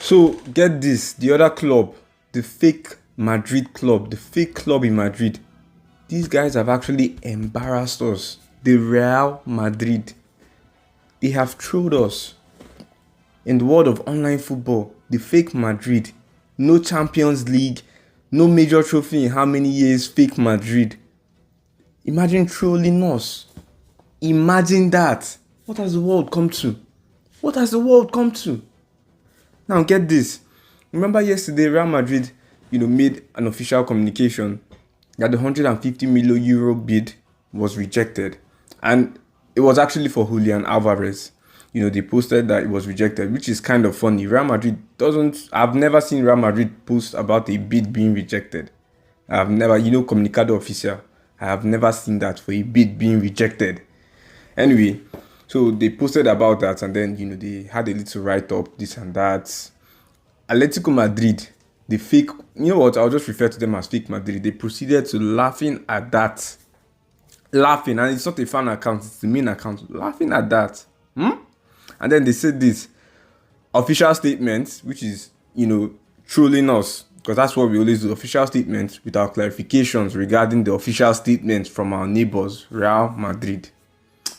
So get this, the other club, the fake Madrid club, the fake club in Madrid, these guys have actually embarrassed us. The Real Madrid, they have trolled us. In the world of online football, the fake Madrid, no Champions League, no major trophy in how many years, fake Madrid. Imagine trolling us. Imagine that. What has the world come to? What has the world come to? Now get this. Remember yesterday Real Madrid, made an official communication that the 150 million euro bid was rejected. And it was actually for Julian Alvarez. They posted that it was rejected, which is kind of funny. Real Madrid I've never seen Real Madrid post about a bid being rejected. I've never, comunicado oficial. I have never seen that for a bid being rejected. Anyway, so they posted about that, and then, they had a little write-up, this and that. Atletico Madrid, the fake, I'll just refer to them as fake Madrid. They proceeded to laughing at that. Laughing, and it's not a fan account, it's the main account. Laughing at that. And then they said this official statement, which is, trolling us, because that's what we always do, official statements with our clarifications regarding the official statements from our neighbors, Real Madrid.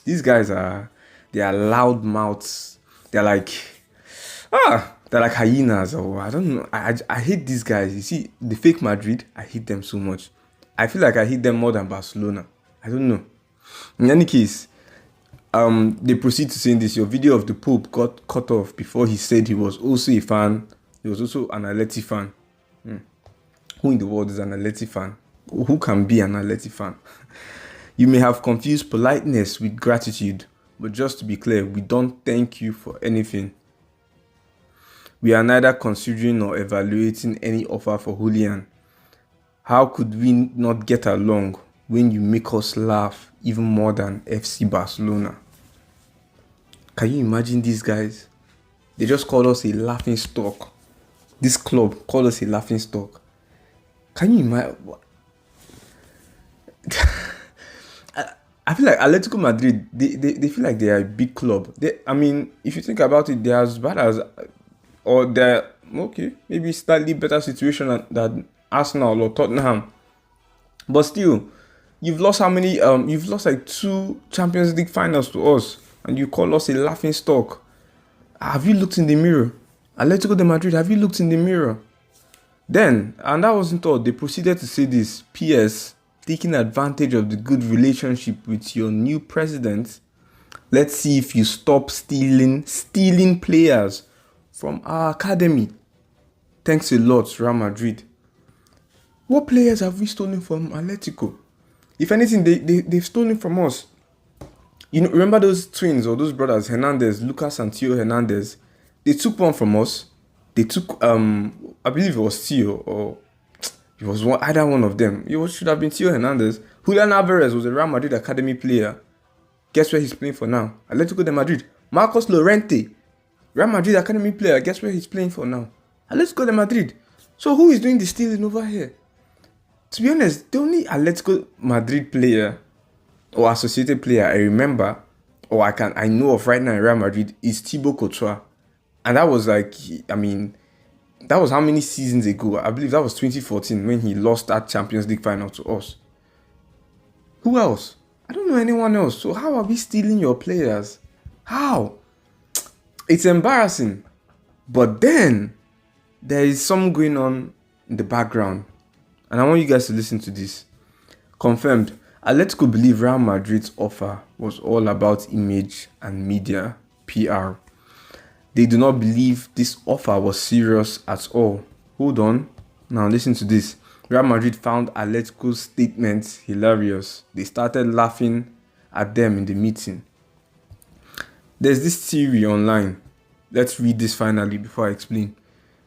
These guys they are loud mouths. They're like hyenas, or I don't know. I hate these guys. You see, the fake Madrid, I hate them so much. I feel like I hate them more than Barcelona. I don't know. In any case, they proceed to saying this. Your video of the Pope got cut off before he said he was also a fan. He was also an Atleti fan. Who in the world is an Atleti fan? Who can be an Atleti fan? You may have confused politeness with gratitude, but just to be clear, we don't thank you for anything. We are neither considering nor evaluating any offer for Julian. How could we not get along when you make us laugh even more than FC Barcelona? Can you imagine these guys? They just called us a laughing stock. This club called us a laughing stock. Can you imagine? I feel like Atletico Madrid, they feel like they are a big club. If you think about it, they're as bad as, or they're, okay, maybe slightly better situation than Arsenal or Tottenham. But still, you've lost how many? You've lost like 2 Champions League finals to us, and you call us a laughing stock. Have you looked in the mirror? Atletico de Madrid, have you looked in the mirror? Then, and that wasn't all, they proceeded to say this. PS, taking advantage of the good relationship with your new president, let's see if you stop stealing players from our academy. Thanks a lot, Real Madrid. What players have we stolen from Atletico? If anything, they've stolen from us. Remember those twins or those brothers, Hernandez, Lucas and Theo Hernandez? They took one from us. They took, I believe it was Theo, or it was either one of them. It should have been Theo Hernandez. Julian Alvarez was a Real Madrid academy player. Guess where he's playing for now? Atletico de Madrid. Marcos Llorente, Real Madrid academy player. Guess where he's playing for now? Atletico de Madrid. So who is doing the stealing over here? To be honest, the only Atletico Madrid player or associated player I remember, or I know of right now in Real Madrid, is Thibaut Courtois. And that was that was how many seasons ago? I believe that was 2014 when he lost that Champions League final to us. Who else? I don't know anyone else. So how are we stealing your players? How? It's embarrassing. But then, there is something going on in the background. And I want you guys to listen to this. Confirmed, Atletico believe Real Madrid's offer was all about image and media, PR. They do not believe this offer was serious at all. Hold on. Now listen to this. Real Madrid found Atletico's statements hilarious. They started laughing at them in the meeting. There's this theory online. Let's read this finally before I explain.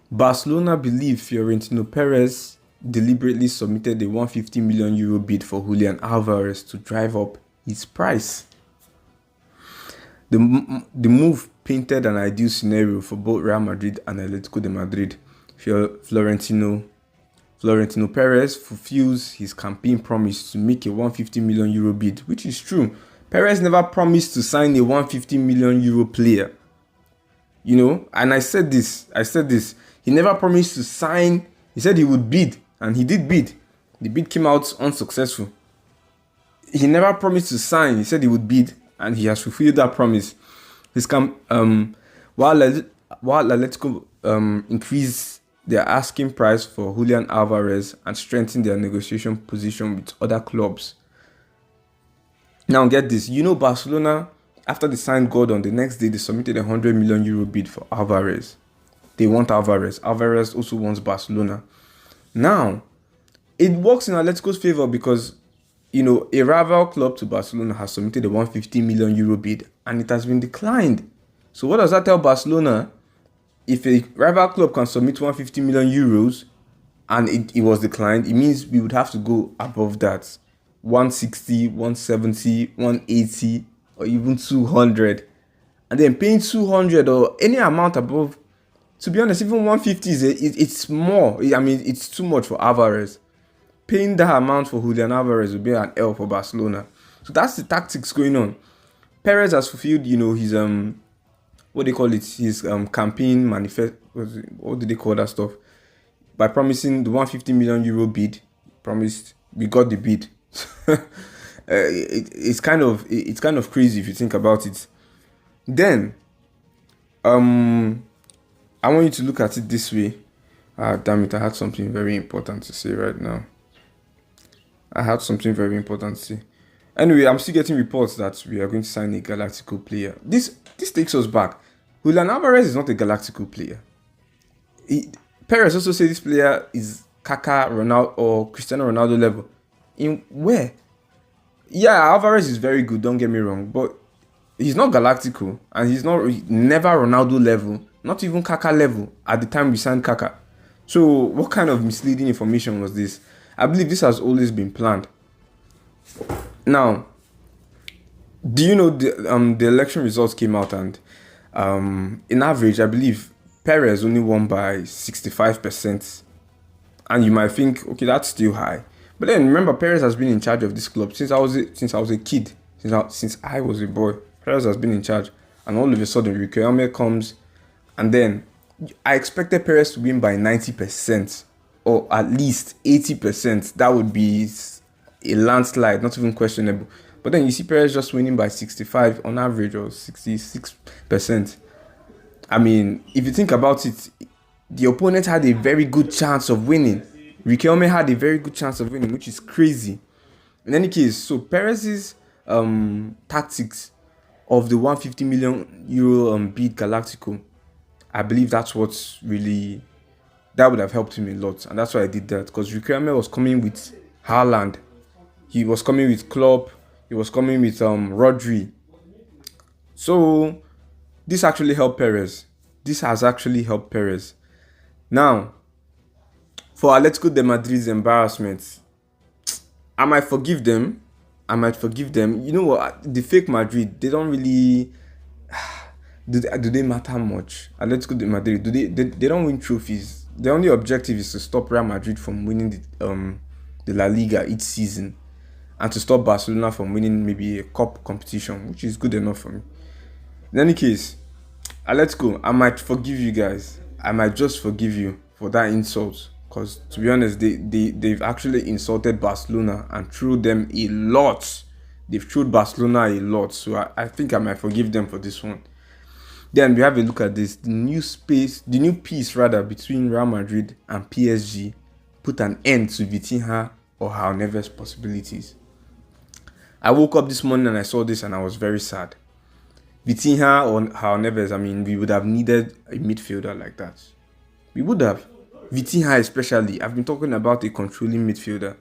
Barcelona believe Florentino Perez deliberately submitted a 150 million euro bid for Julian Alvarez to drive up his price. The move painted an ideal scenario for both Real Madrid and Atletico de Madrid. Florentino Perez fulfills his campaign promise to make a 150 million euro bid, which is true. Perez never promised to sign a 150 million euro player. You know, and I said this. He never promised to sign. He said he would bid, and he did bid. The bid came out unsuccessful. He never promised to sign. He said he would bid, and he has fulfilled that promise. His while while Atletico increased their asking price for Julian Alvarez and strengthened their negotiation position with other clubs. Now get this, you know, Barcelona, after they signed Gordon, the next day they submitted a €100 million bid for Alvarez. They want Alvarez. Alvarez also wants Barcelona. Now, it works in Atletico's favor because, you know, a rival club to Barcelona has submitted a €150 million bid and it has been declined. So what does that tell Barcelona? If a rival club can submit €150 million and it was declined, it means we would have to go above that. 160, 170, 180, or even 200. And then paying 200 or any amount above, to be honest, even 150 it's more. I mean, it's too much for Alvarez. Paying that amount for Julian Alvarez would be an L for Barcelona. So that's the tactics going on. Perez has fulfilled, you know, his what they call it, his campaign manifest. What do they call that stuff? By promising the €150 million bid, promised, we got the bid. It's kind of crazy if you think about it. Then, I want you to look at it this way. Damn it! I had something very important to say right now. Anyway, I'm still getting reports that we are going to sign a Galactico player. This takes us back. Julian Alvarez is not a Galactico player. Perez also said this player is Kaká, Ronaldo, or Cristiano Ronaldo level. In where? Yeah, Alvarez is very good, don't get me wrong, but he's not Galactico, and he's never Ronaldo level, not even Kaká level at the time we signed Kaká. So what kind of misleading information was this? I believe this has always been planned. Now, do you know the election results came out, and in average, I believe Perez only won by 65%, and you might think, okay, that's still high. But then remember, Perez has been in charge of this club since I was a kid, since I was a boy. Perez has been in charge, and all of a sudden, Riquelme comes, and then I expected Perez to win by 90% or at least 80%. That would be a landslide, not even questionable. But then you see Perez just winning by 65 on average or 66%. I mean, if you think about it, the opponent had a very good chance of winning. Riquelme had a very good chance of winning, which is crazy. In any case, so Perez's tactics of the €150 million bid Galactico, I believe that's what's really, that would have helped him a lot. And that's why I did that, because Riquelme was coming with Haaland. He was coming with Klopp. He was coming with Rodri. So this actually helped Perez. This has actually helped Perez. Now, for Atletico de Madrid's embarrassment, I might forgive them. You know what? The fake Madrid, they don't really... Do they matter much? Atletico de Madrid, they don't win trophies. The only objective is to stop Real Madrid from winning the La Liga each season, and to stop Barcelona from winning maybe a cup competition, which is good enough for me. In any case, Atletico, I might forgive you guys. I might just forgive you for that insult, because to be honest, they've actually insulted Barcelona and threw them a lot. They've thrown Barcelona a lot, so I think I might forgive them for this one. Then we have a look at this. The new peace between Real Madrid and PSG put an end to Vitinha or João Neves possibilities. I woke up this morning and I saw this and I was very sad. Vitinha or João Neves, I mean, we would have needed a midfielder like that. We would have. Vitinha especially. I've been talking about a controlling midfielder.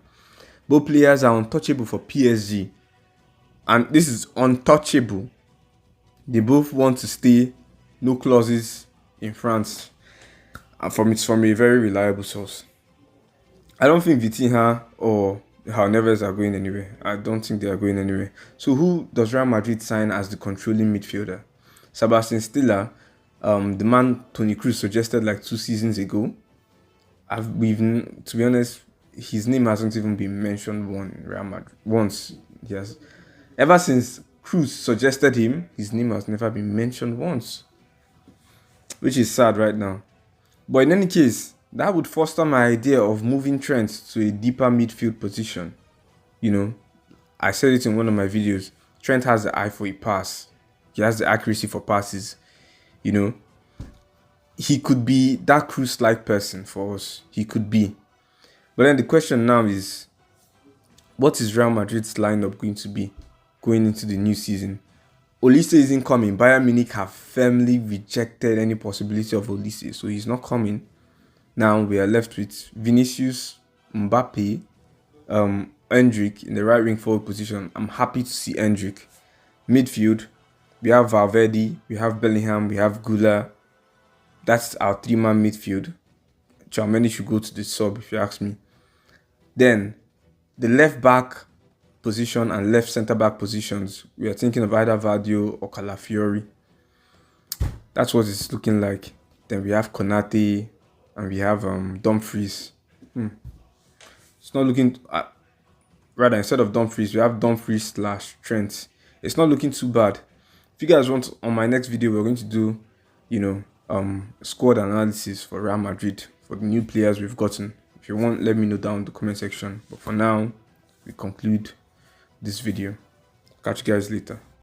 Both players are untouchable for PSG. And this is untouchable. They both want to stay. No clauses in France. And it's from a very reliable source. I don't think Vitinha or João Neves are going anywhere. I don't think they are going anywhere. So who does Real Madrid sign as the controlling midfielder? Sebastian Stiller, the man Toni Kroos suggested like 2 seasons ago. To be honest, his name hasn't even been mentioned Real Madrid once. Yes, ever since Kroos suggested him, his name has never been mentioned once. which is sad right now. But in any case, that would foster my idea of moving Trent to a deeper midfield position. You know, I said it in one of my videos. Trent has the eye for a pass. He has the accuracy for passes. You know, he could be that Cruz-like person for us. He could be. But then the question now is, what is Real Madrid's lineup going to be going into the new season? Olise isn't coming. Bayern Munich have firmly rejected any possibility of Olise, so he's not coming. Now we are left with Vinicius, Mbappe, Endrick in the right wing forward position. I'm happy to see Endrick. Midfield, we have Valverde, we have Bellingham, we have Gula. That's our 3-man midfield. Tchouaméni should go to the sub if you ask me. Then the left back position and left centre back positions, we are thinking of either Vadio or Calafiori. That's what it's looking like. Then we have Konate and we have Dumfries. It's not looking rather, instead of Dumfries, we have Dumfries / Trent. It's not looking too bad. If you guys want, on my next video, we're going to do, squad analysis for Real Madrid for the new players we've gotten. If you want, let me know down in the comment section. But for now, we conclude this video. Catch you guys later.